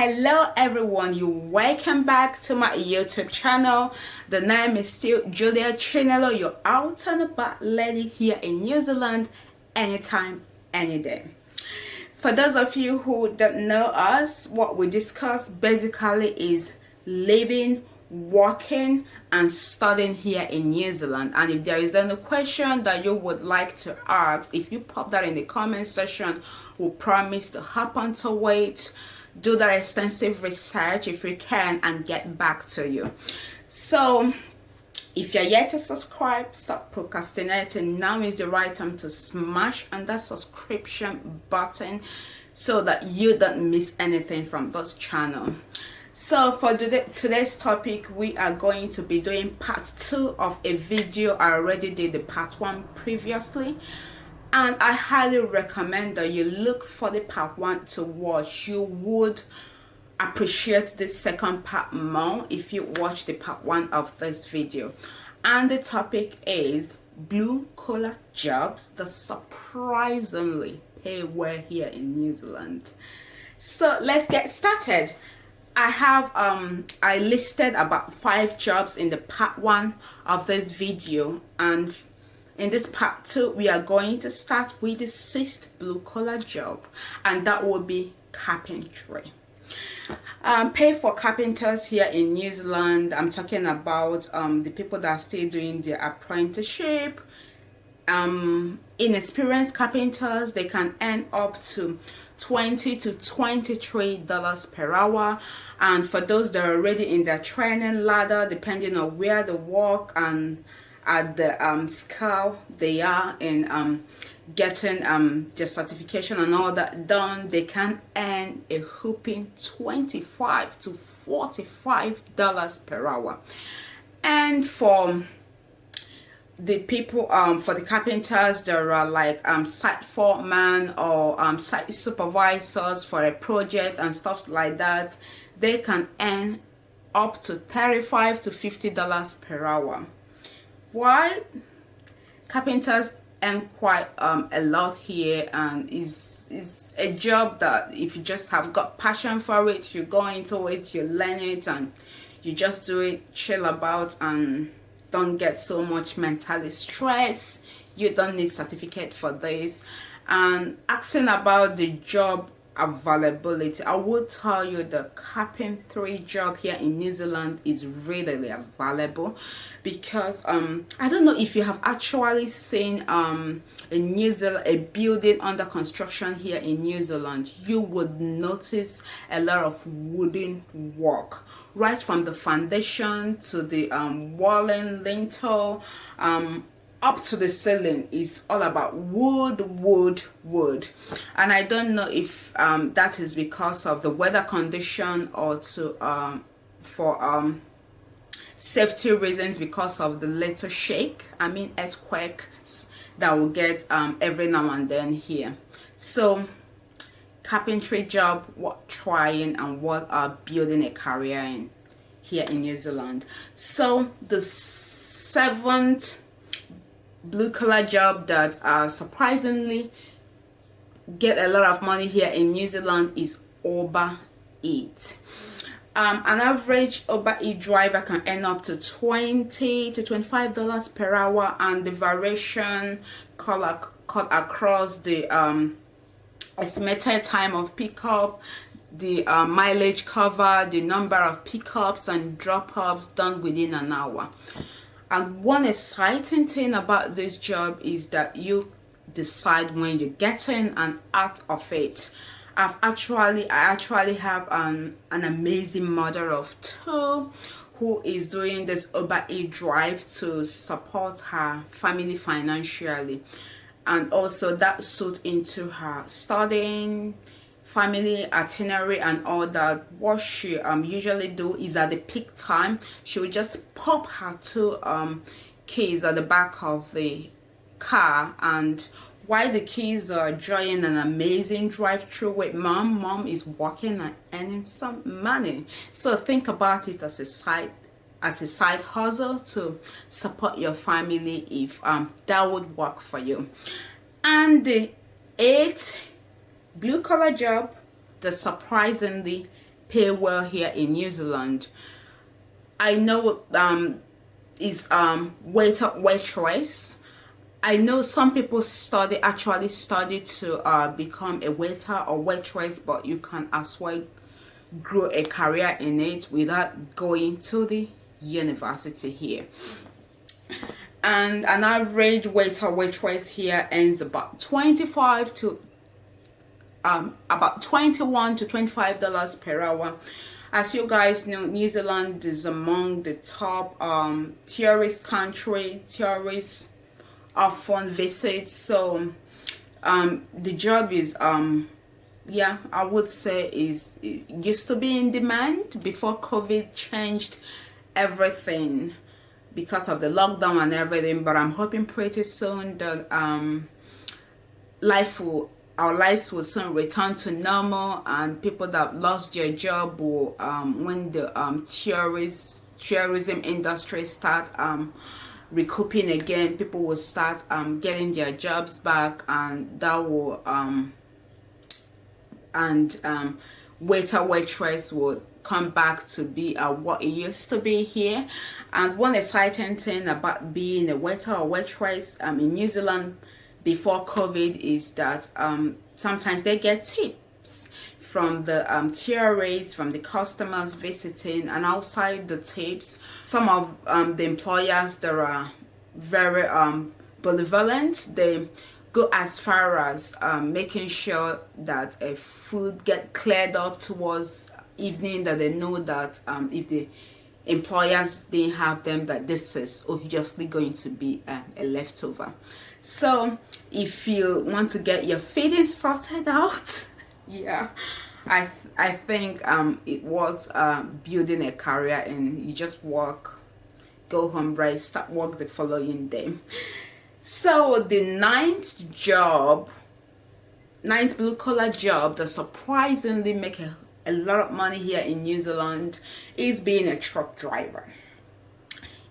Hello everyone, you welcome back to my YouTube channel. The name is still Juliet Chinelo, your out and about lady here in New Zealand, anytime, any day. For those of you who don't know us, what we discuss basically is living, working and studying here in New Zealand. And if there is any question that you would like to ask, if you pop that in the comment section, we'll promise to hop onto it, do that extensive research if we can, and get back to you. So if you're yet to subscribe, stop procrastinating. Now is the right time to smash on that subscription button so that you don't miss anything from this channel. So for today's topic, we are going to be doing part 2 of a video. I already did the part 1 previously, and I highly recommend that you look for the part 1 to watch. You would appreciate the second part more if you watch the part 1 of this video. And the topic is blue collar jobs that surprisingly pay well here in New Zealand. So let's get started. I listed about 5 jobs in the part 1 of this video, and in this part 2 we are going to start with the 6th blue collar job, and that will be carpentry. Pay for carpenters here in New Zealand, I'm talking about the people that are still doing their apprenticeship. Inexperienced carpenters, they can earn up to $20 to $23 per hour, and for those that are already in their training ladder, depending on where they work and at the scale they are in getting their certification and all that done, they can earn a whopping $25 to $45 per hour. And for the people, for the carpenters, there are like site foreman or site supervisors for a project and stuff like that. They can earn up to $35 to $50 per hour. Why? Carpenters earn quite a lot here, and is a job that if you just have got passion for it, you go into it, you learn it, and you just do it, chill about, and don't get so much mentally stress. You don't need certificate for this. And asking about the job availability, I will tell you the carpentry job here in New Zealand is readily available, because I don't know if you have actually seen in New Zealand a building under construction here in New Zealand. You would notice a lot of wooden work, right from the foundation to the walling, lintel, up to the ceiling. Is all about wood. And I don't know if that is because of the weather condition or to for safety reasons, because of the little earthquakes that will get every now and then here. So carpentry job, what trying and what are building a career in here in New Zealand. So the 7th blue collar job that surprisingly get a lot of money here in New Zealand is Uber Eats. An average Uber Eats driver can earn up to $20 to $25 per hour, and the variation cut across the estimated time of pickup, the mileage covered, the number of pickups and drop-offs done within an hour. And one exciting thing about this job is that you decide when you get in and out of it. I actually have an amazing mother of 2 who is doing this Uber Eats drive to support her family financially, and also that suits into her studying, family itinerary and all that. What she usually do is at the peak time, she will just pop her 2 keys at the back of the car, and while the kids are enjoying an amazing drive through with mom is working and earning some money. So think about it as a side hustle to support your family, if that would work for you. And the 8th blue collar job that surprisingly pay well here in New Zealand. I know is waiter, waitress. I know some people actually study to become a waiter or waitress, but you can as well grow a career in it without going to the university here. And an average waiter waitress here earns about about $21 to $25 per hour. As you guys know, New Zealand is among the top tourist country. Tourists often visit, so the job is yeah, I would say it used to be in demand before COVID changed everything because of the lockdown and everything. But I'm hoping pretty soon that our lives will soon return to normal, and people that lost their job will when the tourism industry start recouping again, people will start getting their jobs back, and that will waiter waitress would come back to be what it used to be here. And one exciting thing about being a waiter or waitress in New Zealand before COVID is that sometimes they get tips from the tourists, from the customers visiting, and outside the tips, some of the employers that are very benevolent, they go as far as making sure that a food get cleared up towards evening, that they know that if the employers didn't have them, that this is obviously going to be a leftover. So if you want to get your feeding sorted out, yeah, I think it was building a career, and you just work, go home, rest, start work the following day. So the ninth blue collar job that surprisingly make a lot of money here in New Zealand is being a truck driver.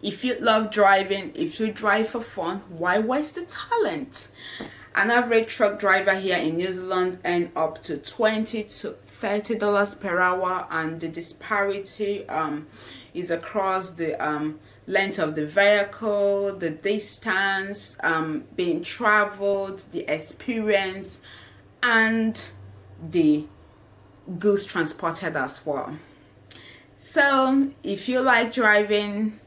If you love driving, if you drive for fun, why waste the talent? An average truck driver here in New Zealand earn up to $20 to $30 per hour, and the disparity is across the length of the vehicle, the distance being traveled, the experience, and the goods transported as well. So if you like driving,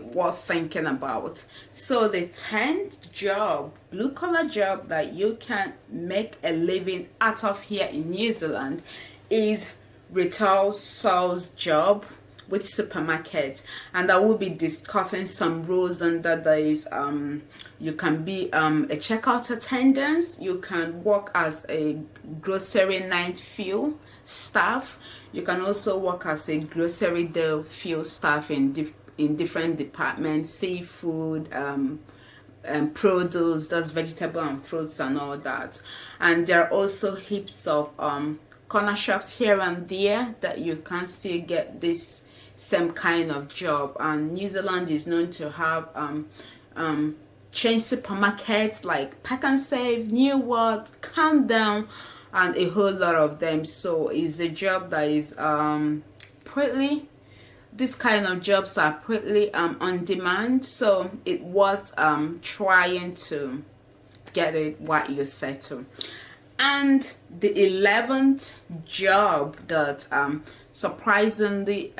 worth thinking about. So the 10th job, blue collar job that you can make a living out of here in New Zealand is retail sales job with supermarket, and I will be discussing some rules under this. You can be a checkout attendant, you can work as a grocery night fill staff, you can also work as a grocery day fill staff in different departments, seafood, produce, that's vegetable and fruits and all that. And there are also heaps of corner shops here and there that you can still get this same kind of job. And New Zealand is known to have chain supermarkets like PAK'nSAVE, New World, Countdown, and a whole lot of them. So it's a job that is pretty, this kind of jobs are pretty on demand, so it was trying to get it what you settle. And the 11th job that surprisingly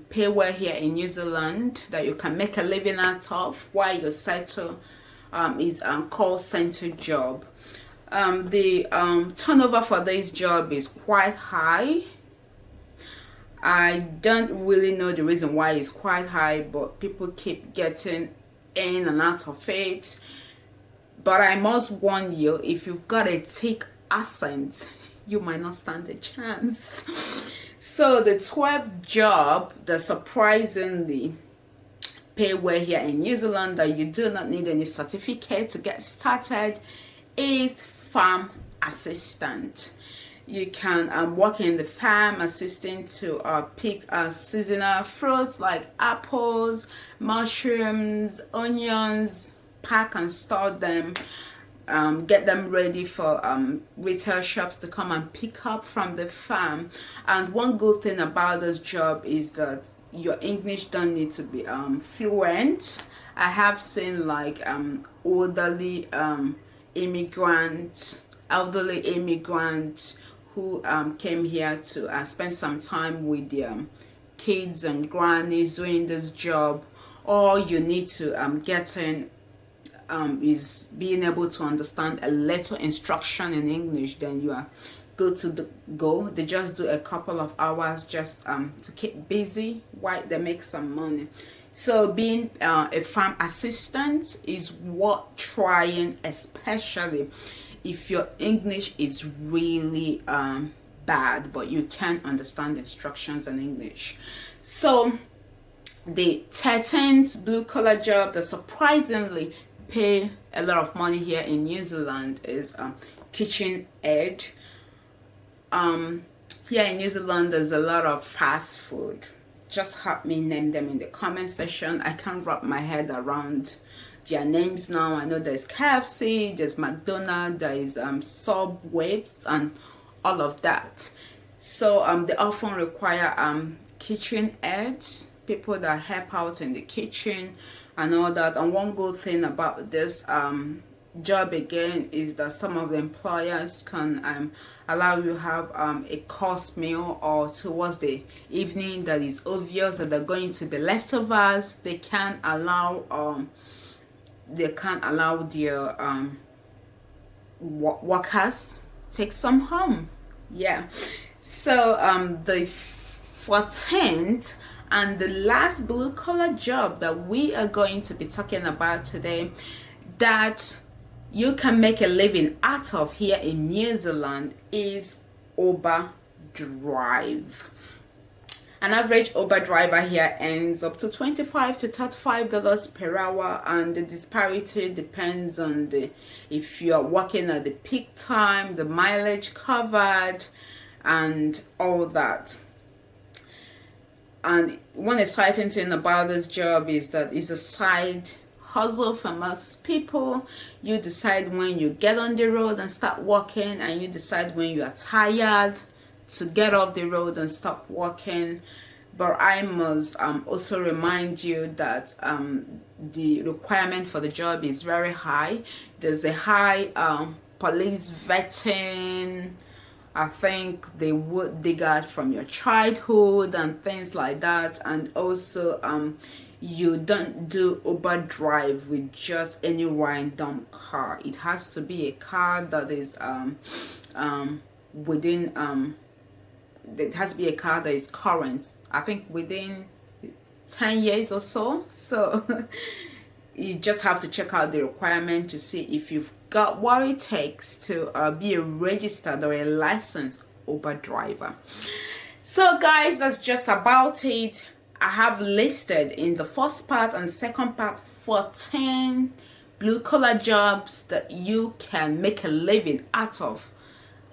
pay well here in New Zealand, that you can make a living out of while you settle, is call center job. The turnover for this job is quite high. I don't really know the reason why it's quite high, but people keep getting in and out of it. But I must warn you, if you've got a thick accent, you might not stand a chance. So the 12th job that surprisingly pay well here in New Zealand, that you do not need any certificate to get started, is farm assistant. You can work in the farm assisting to pick seasonal fruits like apples, mushrooms, onions, pack and store them. get them ready for retail shops to come and pick up from the farm. And one good thing about this job is that your English don't need to be fluent. I have seen like elderly immigrants who came here to spend some time with their kids and grannies doing this job. All you need to get in is being able to understand a little instruction in English, then you are good to go. They just do a couple of hours just to keep busy while they make some money. So being a farm assistant is worth trying, especially if your English is really bad but you can't understand instructions in English. So the 13th blue collar job that surprisingly pay a lot of money here in New Zealand is kitchen aid. Here in New Zealand there's a lot of fast food. Just help me name them in the comment section. I can't wrap my head around their names now. I know there's KFC, there's McDonald's, there is Subways and all of that. So they often require kitchen aides, people that help out in the kitchen and all that. And one good thing about this job again is that some of the employers can allow you to have a course meal, or towards the evening that is obvious that they're going to be leftovers, they can allow their workers take some home. Yeah. So the 14th and the last blue collar job that we are going to be talking about today, that you can make a living out of here in New Zealand, is Uber drive. An average Uber driver here earns up to $25 to $35 per hour, and the disparity depends on if you're working at the peak time, the mileage covered, and all that. And one exciting thing about this job is that it's a side hustle for most people. You decide when you get on the road and start working, and you decide when you are tired to get off the road and stop working. But I must also remind you that the requirement for the job is very high. There's a high police vetting. I think they would dig out from your childhood and things like that. And also you don't do Uber drive with just any random car. It has to be a car that is it has to be a car that is current, I think within 10 years or so. So you just have to check out the requirement to see if you've got what it takes to be a registered or a licensed Uber driver. So guys, that's just about it. I have listed in the first part and second part 14 blue collar jobs that you can make a living out of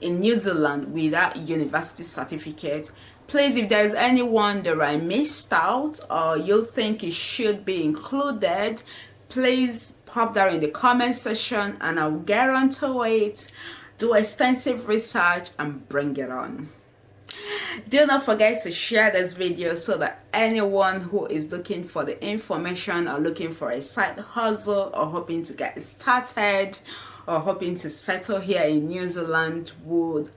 in New Zealand without university certificate. Please, if there's anyone that I missed out or you think it should be included, please pop that in the comment section and I'll get onto it, do extensive research and bring it on. Do not forget to share this video so that anyone who is looking for the information or looking for a side hustle or hoping to get started or hoping to settle here in New Zealand would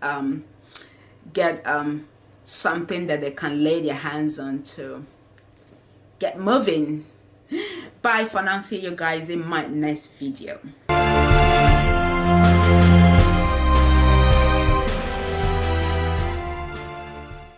get something that they can lay their hands on to get moving. Bye for now. See you guys in my next video.